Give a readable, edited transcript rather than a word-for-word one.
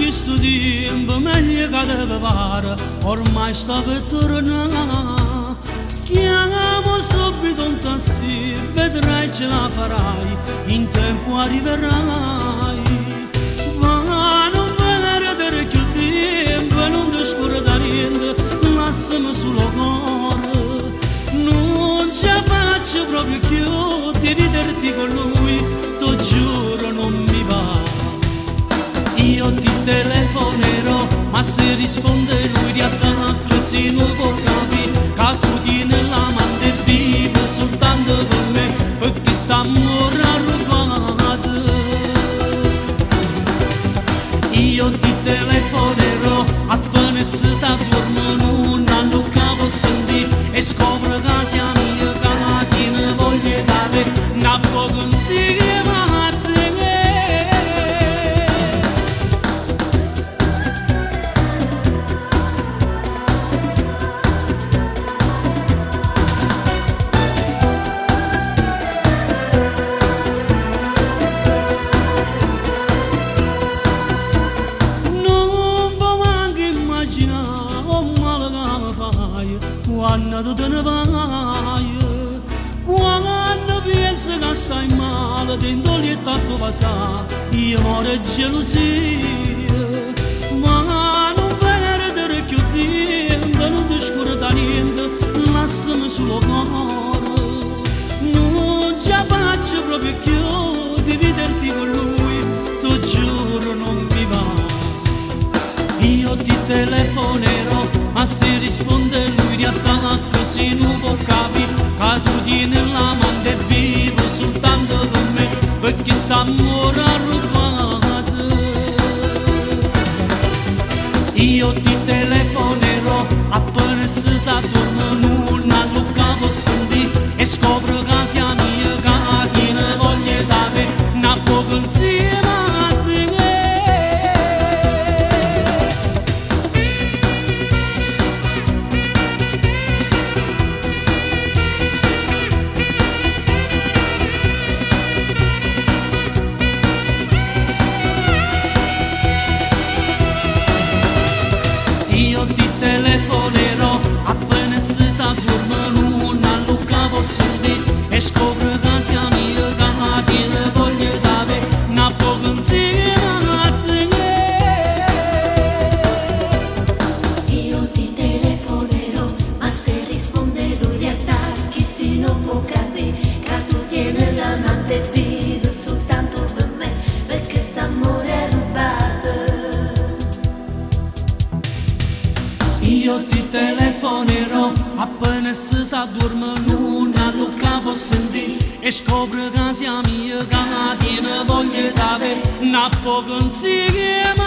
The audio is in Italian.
questo tempo meglio che deve fare, ormai sta per tornare. Chiamo subito un taxi, vedrai ce la farai, in tempo arriverai. Ma non perdere più tempo, non ti scordare niente, lasciami solo cuore. Non ce la faccio proprio più, dividerti con lui, ti giuro non mi va. Io ti telefonerò, ma se risponde lui ti attacco, se non può capire che tu tieni la mano e vive soltanto per me, perché sta rubato. Io ti telefonerò, appena si sa dorme non hanno cavo sentire, e scopro che sia mia, che la tiene voglia dare, una poco non si chiama. Quando te ne vai, quando pensi che stai male, dentro lì è tanto passato, io muore gelosia. Ma non perdere più tempo, non ti scordare niente, lasciami solo cuore. Non ce la faccio proprio più, dividerti con lui, ti giuro non mi va. Io ti telefonerò, ma se risponde lui ti attacco, se non può capire che tu tieni la mano e vivo soltanto per me, perché sta rubato. Io ti telefonerò, appena si sa dorme non hanno cavo sentire, e scopro che sia mia, che la tiene voglia da me, una poco insieme a te. Telefonerò, appena si sa dorme non hanno cavo sentire, e scopro che sia mia, che la tiene voglia da me, una poco insieme a te. Io ti telefonerò, ma se risponde lui ti attacchi, se non può capire che tu tieni l'amante e vive soltanto per me, perché st'amore è rubato. Io ti telefonerò, appena si sa dorme non hanno cavo sentire, e scopro che sia mia, che la tiene voglia da me, una poco insieme